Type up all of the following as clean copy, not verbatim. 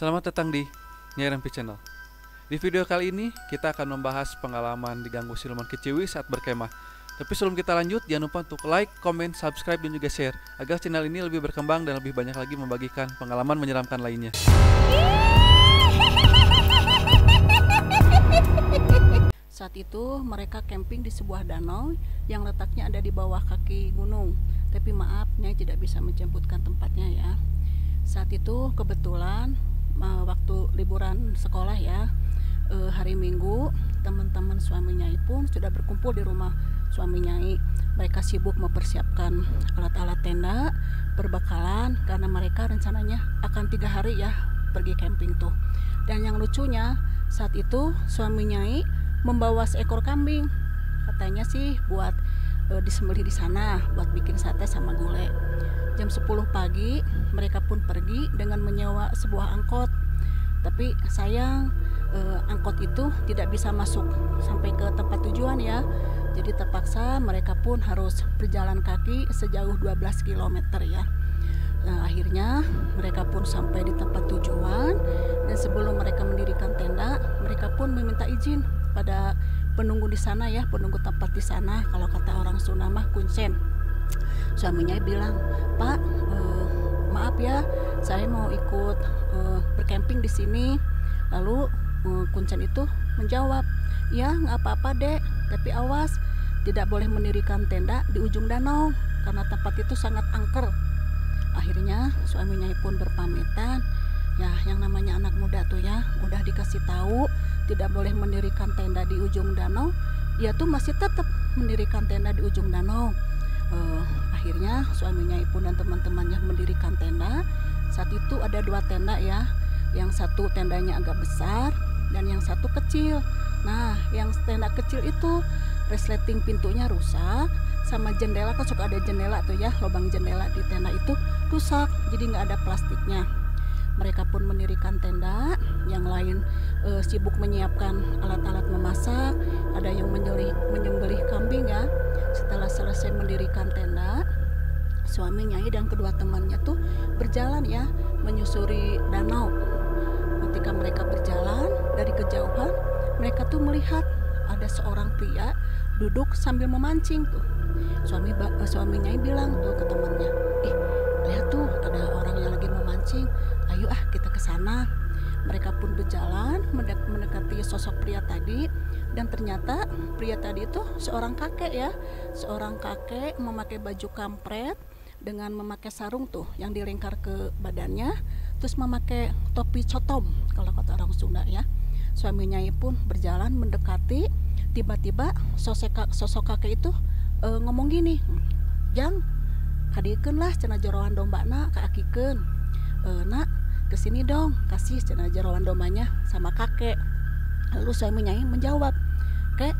Selamat datang di Nyai Rempi Channel. Di video kali ini kita akan membahas pengalaman diganggu siluman kiciwi saat berkemah. Tapi sebelum kita lanjut, jangan lupa untuk like, comment, subscribe, dan juga share agar channel ini lebih berkembang dan lebih banyak lagi membagikan pengalaman menyeramkan lainnya. Saat itu mereka camping di sebuah danau yang letaknya ada di bawah kaki gunung. Tapi maaf, Nyai tidak bisa menjemputkan tempatnya ya. Saat itu kebetulan waktu liburan sekolah ya, hari Minggu, teman-teman suami Nyai pun sudah berkumpul di rumah suami Nyai. Mereka sibuk mempersiapkan alat-alat tenda, perbekalan, karena mereka rencananya akan 3 hari ya pergi camping tuh. Dan yang lucunya, saat itu suami Nyai membawa seekor kambing. Katanya sih buat disembelih di sana, buat bikin sate sama gulai. Jam 10 pagi mereka pun pergi dengan menyewa sebuah angkot. Tapi sayang angkot itu tidak bisa masuk sampai ke tempat tujuan ya. Jadi terpaksa mereka pun harus berjalan kaki sejauh 12 km ya. Nah, akhirnya mereka pun sampai di tempat tujuan, dan sebelum mereka mendirikan tenda, mereka pun meminta izin pada penunggu di sana ya, penunggu tempat di sana, kalau kata orang Sunda mah kuncen. Suaminya bilang, "Pak, maaf ya, saya mau ikut bercamping di sini." Lalu kuncen itu menjawab, "Ya, nggak apa-apa dek, tapi awas, tidak boleh mendirikan tenda di ujung danau karena tempat itu sangat angker." Akhirnya suaminya pun berpamitan. Ya, yang namanya anak muda tuh ya, udah dikasih tahu tidak boleh mendirikan tenda di ujung danau, dia tuh masih tetap mendirikan tenda di ujung danau. Akhirnya suaminya pun dan teman-temannya mendirikan tenda. Saat itu ada 2 tenda ya, yang satu tendanya agak besar dan yang satu kecil. Nah, yang tenda kecil itu resleting pintunya rusak, sama jendela, kan suka ada jendela tuh ya, lubang jendela di tenda itu rusak, jadi nggak ada plastiknya. Mereka pun mendirikan tenda, yang lain sibuk menyiapkan alat-alat memasak, ada yang menyembelih kambing ya. Setelah selesai mendirikan tenda, suami Nyai dan kedua temannya tuh berjalan ya, menyusuri danau. Ketika mereka berjalan dari kejauhan, mereka tuh melihat ada seorang pria duduk sambil memancing tuh. Suami Nyai bilang tuh ke temannya, lihat tuh ada orang yang lagi memancing, ayo kita ke sana. Mereka pun berjalan mendekati sosok pria tadi, dan ternyata pria tadi itu seorang kakek ya, seorang kakek memakai baju kampret dengan memakai sarung tuh yang dilingkar ke badannya, terus memakai topi cotom kalau kata orang Sunda ya. Suaminya pun berjalan mendekati, tiba-tiba sosok kakek itu ngomong gini, "Jang, kadikeun lah cenah jeroan dombana kaakikeun. Nak, kesini dong, kasih cenah jeroan dombanya sama kakek." Lalu suaminya menjawab, "Kek,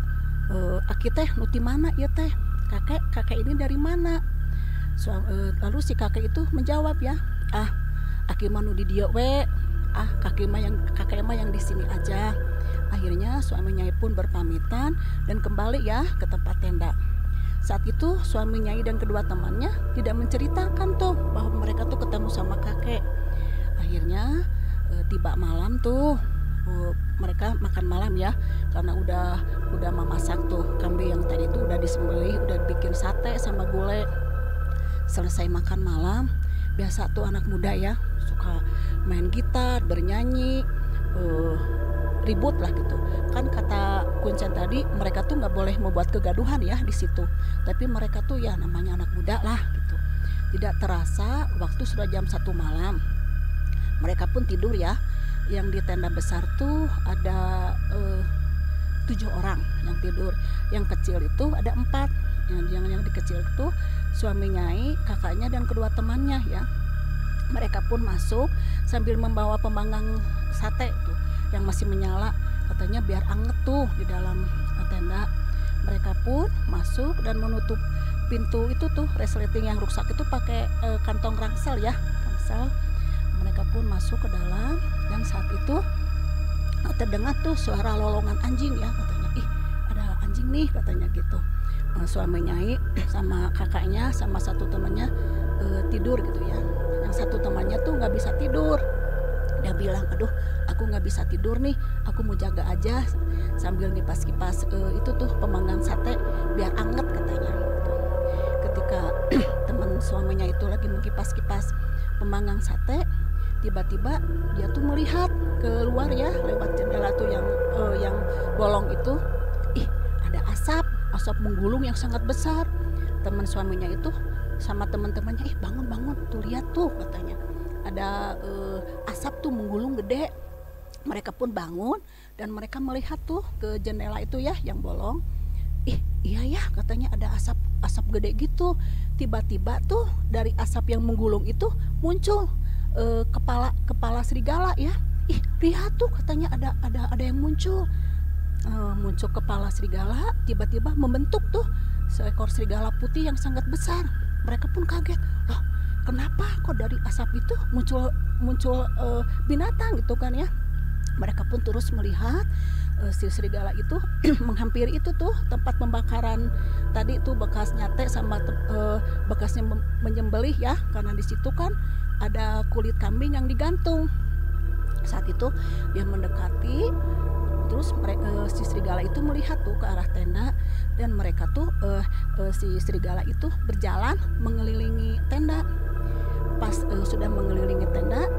aki teh nuti mana ya teh? Kakek ini dari mana?" Lalu si kakek itu menjawab ya, "Aki mah nu di dieu we. Kakek mah yang di sini aja." Akhirnya suaminya pun berpamitan dan kembali ya ke tempat tenda. Saat itu suami Nyai dan kedua temannya tidak menceritakan tuh bahwa mereka tuh ketemu sama kakek. Akhirnya tiba malam tuh, mereka makan malam ya, karena udah memasak tuh kambing yang tadi tuh udah disembelih, udah bikin sate sama gulai. Selesai makan malam, biasa tuh anak muda ya suka main gitar, bernyanyi, ribut lah gitu kan. Kata kuncen tadi, mereka tuh nggak boleh membuat kegaduhan ya di situ, tapi mereka tuh ya namanya anak muda lah gitu. Tidak terasa waktu sudah jam 1 malam, mereka pun tidur ya. Yang di tenda besar tuh ada 7 orang yang tidur, yang kecil itu ada 4. Yang di kecil itu suami Nyai, kakaknya dan kedua temannya ya. Mereka pun masuk sambil membawa pemanggang sate tuh yang masih menyala, katanya biar anget tuh di dalam tenda. Mereka pun masuk dan menutup pintu itu tuh resleting yang rusak itu pakai kantong ransel ya, ransel. Mereka pun masuk ke dalam, dan saat itu terdengar tuh suara lolongan anjing ya, katanya, ada anjing nih katanya gitu. Suami Nyai sama kakaknya sama satu temannya tidur gitu ya. Yang satu temannya tuh nggak bisa tidur, Dia bilang, aduh aku nggak bisa tidur nih, aku mau jaga aja sambil ngipas-kipas itu tuh pemanggang sate biar anget katanya. Ketika teman suaminya itu lagi mengkipas-kipas pemanggang sate, tiba-tiba dia tuh melihat keluar ya lewat jendela tuh yang bolong itu, ih ada asap menggulung yang sangat besar. Teman suaminya itu sama teman-temannya, ih bangun tuh lihat tuh katanya, ada asap tuh menggulung gede. Mereka pun bangun dan mereka melihat tuh ke jendela itu ya yang bolong. Ih iya ya katanya ada asap gede gitu. Tiba-tiba tuh dari asap yang menggulung itu muncul kepala serigala ya. Ih lihat tuh katanya ada yang muncul kepala serigala, tiba-tiba membentuk tuh seekor serigala putih yang sangat besar. Mereka pun kaget, loh kenapa kok dari asap itu muncul binatang gitu kan ya. Mereka pun terus melihat si serigala itu menghampiri itu tuh tempat pembakaran tadi tuh, bekas nyate sama bekasnya menyembelih ya, karena di situ kan ada kulit kambing yang digantung. Saat itu dia mendekati, terus si serigala itu melihat tuh ke arah tenda, dan mereka tuh si serigala itu berjalan mengelilingi tenda. Pas sudah mengelilingi tenda,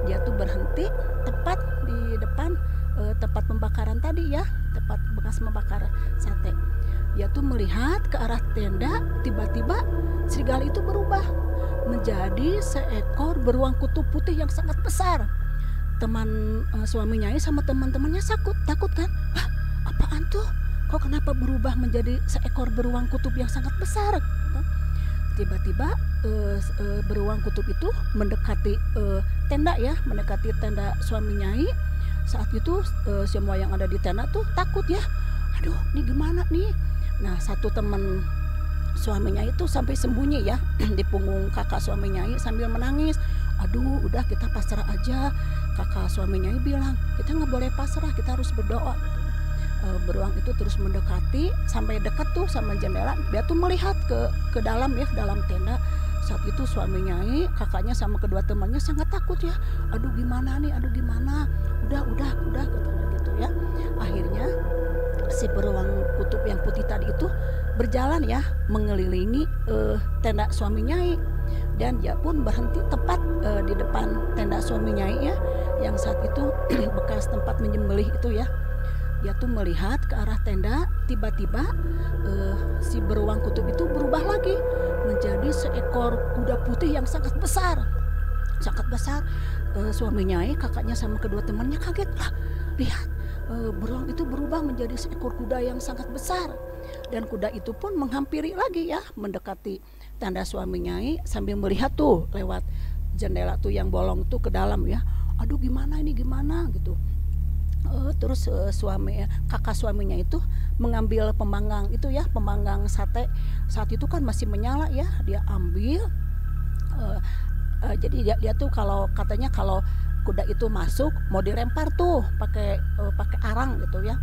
dia tuh berhenti tepat di depan tempat pembakaran tadi ya, tempat bekas membakar sate. Dia tuh melihat ke arah tenda, tiba-tiba serigala itu berubah menjadi seekor beruang kutub putih yang sangat besar. Teman suaminya sama teman-temannya takut kan, wah apaan tuh, kok kenapa berubah menjadi seekor beruang kutub yang sangat besar. Tiba-tiba beruang kutub itu mendekati tenda ya, mendekati tenda suami Nyai. Saat itu semua yang ada di tenda tuh takut ya, aduh ini gimana nih. Nah satu teman suaminya itu sampai sembunyi ya di punggung kakak suami Nyai sambil menangis. Aduh udah kita pasrah aja. Kakak suami Nyai bilang, kita nggak boleh pasrah, kita harus berdoa. Beruang itu terus mendekati sampai dekat tuh sama jendela. Dia tuh melihat ke dalam ya, dalam tenda. Saat itu suami Nyai, kakaknya sama kedua temannya sangat takut ya. Aduh gimana nih, aduh gimana. Udah katanya gitu ya. Akhirnya si beruang kutub yang putih tadi itu berjalan ya mengelilingi tenda suami Nyai, dan dia pun berhenti tepat di depan tenda suami Nyai ya, yang saat itu bekas tempat menyembelih itu ya. Dia tuh melihat ke arah tenda, tiba-tiba si beruang kutub itu berubah lagi menjadi seekor kuda putih yang sangat besar. Suami Nyai, kakaknya sama kedua temannya kaget, lah lihat beruang itu berubah menjadi seekor kuda yang sangat besar. Dan kuda itu pun menghampiri lagi ya, mendekati tenda suami Nyai sambil melihat tuh lewat jendela tuh yang bolong tuh ke dalam ya. Aduh gimana ini, gimana gitu. Terus kakak suaminya itu mengambil pemanggang itu ya, pemanggang sate. Saat itu kan masih menyala ya, dia ambil. Jadi dia tuh kalau katanya kalau kuda itu masuk mau dilempar tuh pakai arang gitu ya.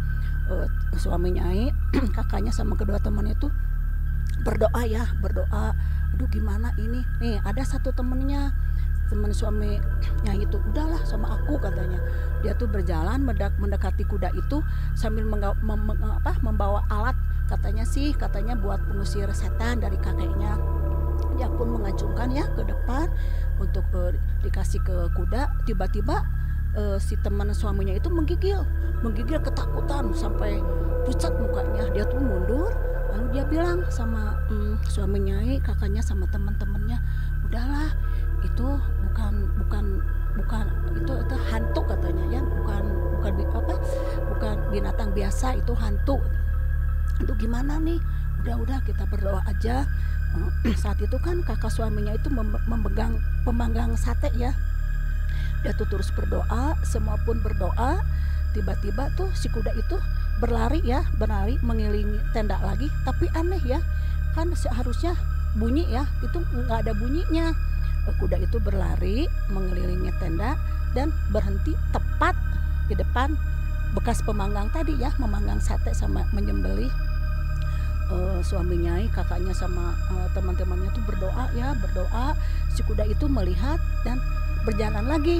Suami Nyai, kakaknya sama kedua temannya itu berdoa. Aduh gimana ini? Nih ada satu teman suaminya itu, udahlah sama aku katanya. Dia tuh berjalan mendekati kuda itu sambil membawa alat, katanya buat pengusir setan dari kakeknya. Dia pun mengacungkan ya ke depan untuk dikasih ke kuda. Tiba-tiba si teman suaminya itu menggigil ketakutan sampai pucat mukanya. Dia tuh mundur, lalu dia bilang sama suami Nyai, kakaknya sama teman-temannya, udahlah itu bukan itu hantu katanya ya, bukan binatang biasa, itu hantu. Itu gimana nih, udah kita berdoa aja. Saat itu kan kakak suaminya itu memegang pemanggang sate ya. Dia tuh terus berdoa, semua pun berdoa. Tiba-tiba tuh si kuda itu berlari mengelilingi tenda lagi. Tapi aneh ya, kan seharusnya bunyi ya, itu nggak ada bunyinya. Kuda itu berlari mengelilingi tenda dan berhenti tepat di depan bekas pemanggang tadi ya, memanggang sate sama menyembelih. Suami Nyai, kakaknya sama teman-temannya tuh berdoa. Si kuda itu melihat dan berjalan lagi